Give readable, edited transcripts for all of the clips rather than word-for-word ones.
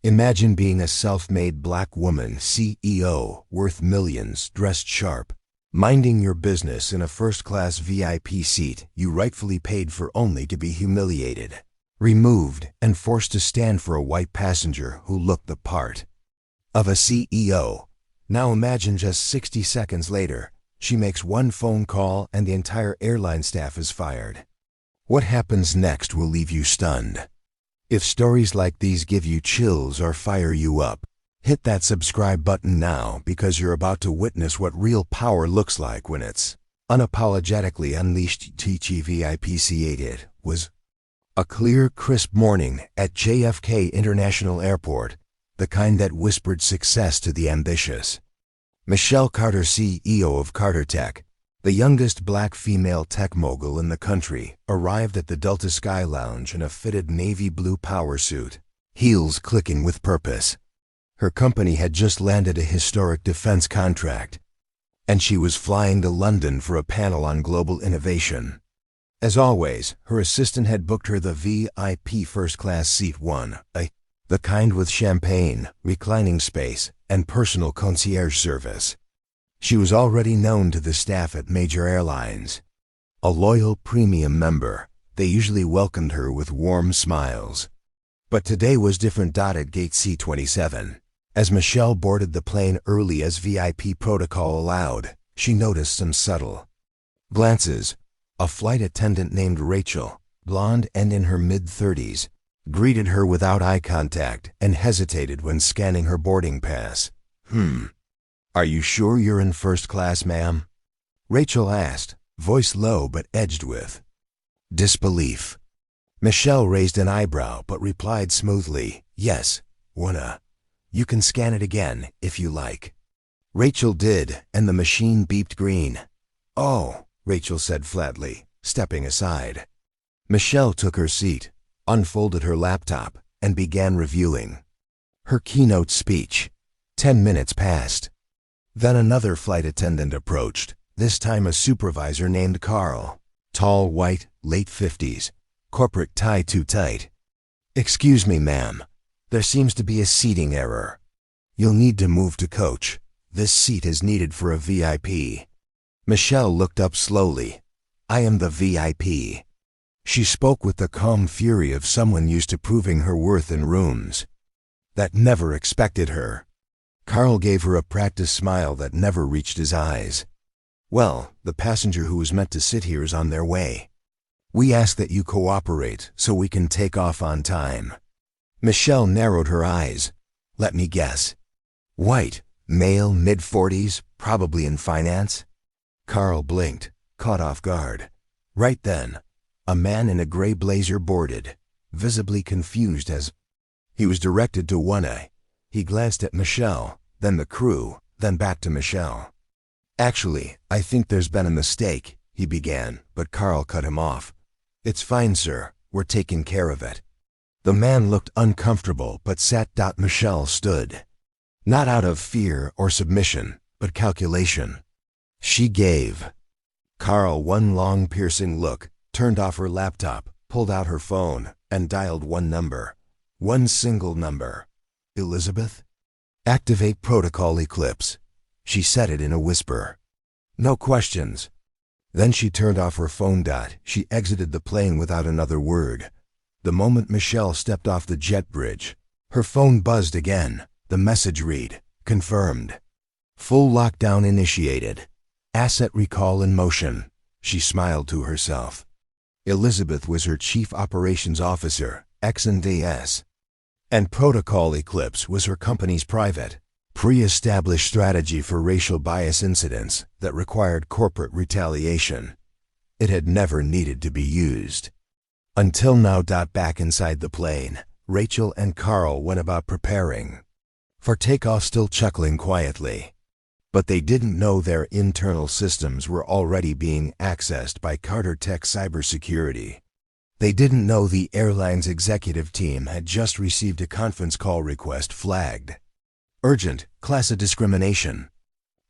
Imagine being a self-made black woman CEO, worth millions, dressed sharp, minding your business in a first-class VIP seat you rightfully paid for only to be humiliated, removed, and forced to stand for a white passenger who looked the part of a CEO. Now imagine just 60 seconds later, she makes one phone call and the entire airline staff is fired. What happens next will leave you stunned. If stories like these give you chills or fire you up, hit that subscribe button now because you're about to witness what real power looks like when it's unapologetically unleashed. Terminated was a clear, crisp morning at JFK International Airport, the kind that whispered success to the ambitious. Michelle Carter, CEO of Carter Tech, the youngest black female tech mogul in the country, arrived at the Delta Sky Lounge in a fitted navy blue power suit, heels clicking with purpose. Her company had just landed a historic defense contract, and she was flying to London for a panel on global innovation. As always, her assistant had booked her the VIP first-class seat 1A, the kind with champagne, reclining space, and personal concierge service. She was already known to the staff at major airlines. A loyal premium member, they usually welcomed her with warm smiles. But today was different. At gate C27, as Michelle boarded the plane early as VIP protocol allowed, she noticed some subtle glances. A flight attendant named Rachel, blonde and in her mid-30s, greeted her without eye contact and hesitated when scanning her boarding pass. Are you sure you're in first class, ma'am? Rachel asked, voice low but edged with disbelief. Michelle raised an eyebrow but replied smoothly, yes, 1A. You can scan it again, if you like. Rachel did, and the machine beeped green. Oh, Rachel said flatly, stepping aside. Michelle took her seat, unfolded her laptop, and began reviewing her keynote speech. 10 minutes passed. Then another flight attendant approached, this time a supervisor named Carl. Tall, white, late 50s, corporate tie too tight. Excuse me, ma'am. There seems to be a seating error. You'll need to move to coach. This seat is needed for a VIP. Michelle looked up slowly. I am the VIP. She spoke with the calm fury of someone used to proving her worth in rooms that never expected her. Carl gave her a practiced smile that never reached his eyes. Well, the passenger who was meant to sit here is on their way. We ask that you cooperate so we can take off on time. Michelle narrowed her eyes. Let me guess. White, male, mid-40s, probably in finance? Carl blinked, caught off guard. Right then, a man in a gray blazer boarded, visibly confused as he was directed to 1A. He glanced at Michelle, then the crew, then back to Michelle. Actually, I think there's been a mistake, he began, but Carl cut him off. It's fine, sir. We're taking care of it. The man looked uncomfortable but sat. Michelle stood. Not out of fear or submission, but calculation. She gave Carl one long piercing look, turned off her laptop, pulled out her phone, and dialed one number. One single number. Elizabeth? Activate protocol Eclipse. She said it in a whisper. No questions. Then she turned off her phone. She exited the plane without another word. The moment Michelle stepped off the jet bridge, her phone buzzed again. The message read, confirmed. Full lockdown initiated. Asset recall in motion. She smiled to herself. Elizabeth was her chief operations officer, X&DS. And Protocol Eclipse was her company's private, pre-established strategy for racial bias incidents that required corporate retaliation. It had never needed to be used. Until now. Back inside the plane, Rachel and Carl went about preparing for takeoff, still chuckling quietly. But they didn't know their internal systems were already being accessed by Carter Tech cybersecurity. They didn't know the airline's executive team had just received a conference call request flagged urgent, class of discrimination.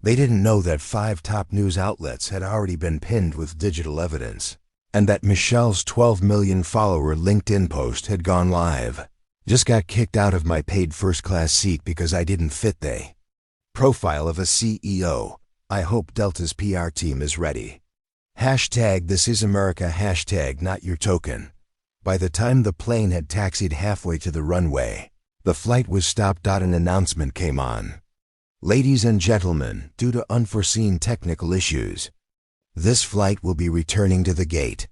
They didn't know that 5 top news outlets had already been pinned with digital evidence, and that Michelle's 12 million follower LinkedIn post had gone live. Just got kicked out of my paid first-class seat because I didn't fit the profile of a CEO. I hope Delta's PR team is ready. Hashtag this is America, hashtag not your token. By the time the plane had taxied halfway to the runway, the flight was stopped. An announcement came on. Ladies and gentlemen, due to unforeseen technical issues, this flight will be returning to the gate.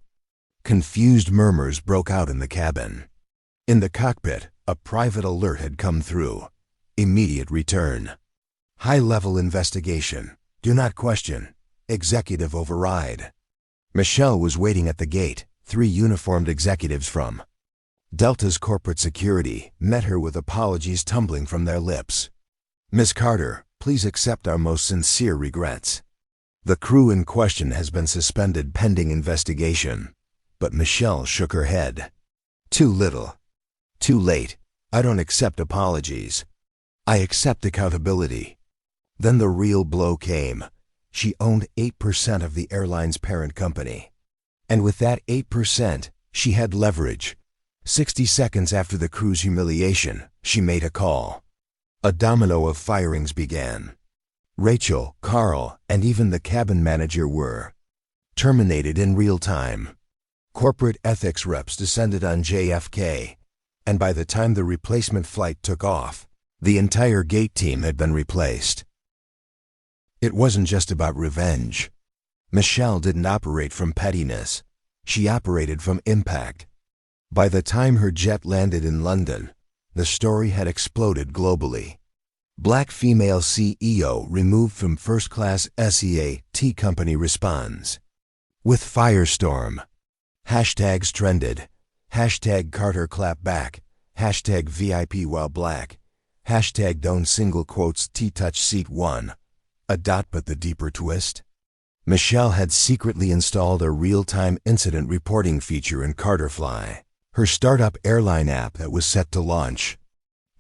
Confused murmurs broke out in the cabin. In the cockpit, a private alert had come through. Immediate return. High-level investigation. Do not question. Executive override. Michelle was waiting at the gate. 3 uniformed executives from Delta's corporate security met her with apologies tumbling from their lips. Ms. Carter, please accept our most sincere regrets. The crew in question has been suspended pending investigation. But Michelle shook her head. Too little. Too late. I don't accept apologies. I accept accountability. Then the real blow came. She owned 8% of the airline's parent company. And with that 8%, she had leverage. 60 seconds after the crew's humiliation, she made a call. A domino of firings began. Rachel, Carl, and even the cabin manager were terminated in real time. Corporate ethics reps descended on JFK, and by the time the replacement flight took off, the entire gate team had been replaced. It wasn't just about revenge. Michelle didn't operate from pettiness. She operated from impact. By the time her jet landed in London, the story had exploded globally. Black female CEO removed from first-class SEAT company responds. With firestorm. Hashtags trended. Hashtag Carter clap back. Hashtag VIP while black. Hashtag don't single quotes T-touch seat 1. A dot but the deeper twist. Michelle had secretly installed a real-time incident reporting feature in Carterfly, her startup airline app that was set to launch.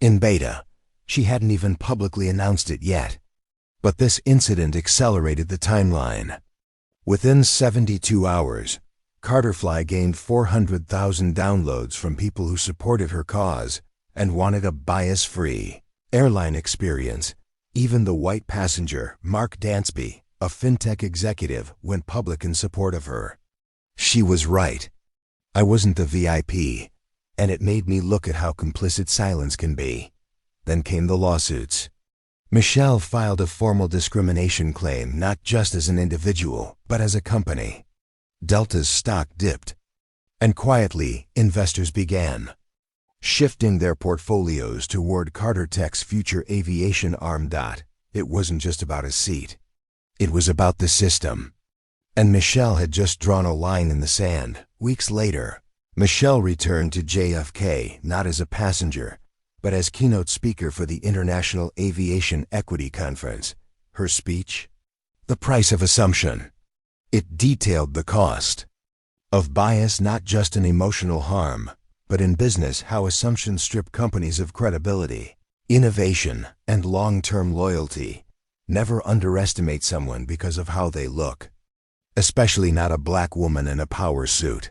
In beta, she hadn't even publicly announced it yet. But this incident accelerated the timeline. Within 72 hours, Carterfly gained 400,000 downloads from people who supported her cause and wanted a bias-free airline experience. Even the white passenger, Mark Dansby, a fintech executive, went public in support of her. She was right. I wasn't the VIP, and it made me look at how complicit silence can be. Then came the lawsuits. Michelle filed a formal discrimination claim not just as an individual, but as a company. Delta's stock dipped. And quietly, investors began shifting their portfolios toward Carter Tech's future aviation arm. It wasn't just about a seat. It was about the system. And Michelle had just drawn a line in the sand. Weeks later, Michelle returned to JFK not as a passenger, but as keynote speaker for the International Aviation Equity Conference. Her speech? The price of assumption. It detailed the cost of bias, not just in emotional harm, but in business, how assumptions strip companies of credibility, innovation, and long-term loyalty. Never underestimate someone because of how they look, especially not a black woman in a power suit.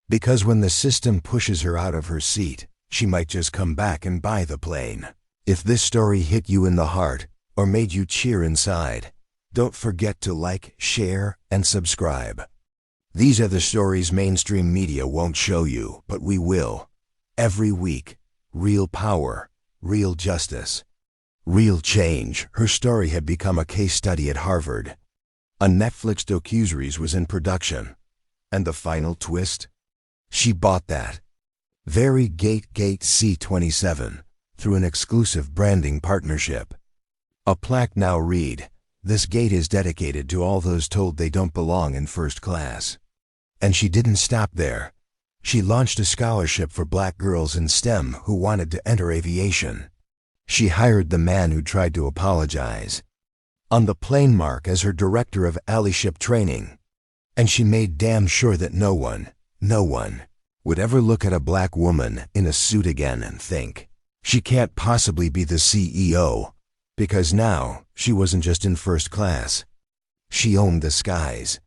Because when the system pushes her out of her seat, she might just come back and buy the plane. If this story hit you in the heart or made you cheer inside, don't forget to like, share, and subscribe. These are the stories mainstream media won't show you, but we will. Every week. Real power, real justice, real change. Her story had become a case study at Harvard. A Netflix docuseries was in production. And the final twist? She bought that very gate C-27 through an exclusive branding partnership. A plaque now read, "This gate is dedicated to all those told they don't belong in first class." And she didn't stop there. She launched a scholarship for black girls in STEM who wanted to enter aviation. She hired the man who tried to apologize on the plane Mark as her director of allyship training. And she made damn sure that no one would ever look at a black woman in a suit again and think, she can't possibly be the CEO, because now she wasn't just in first class. She owned the skies.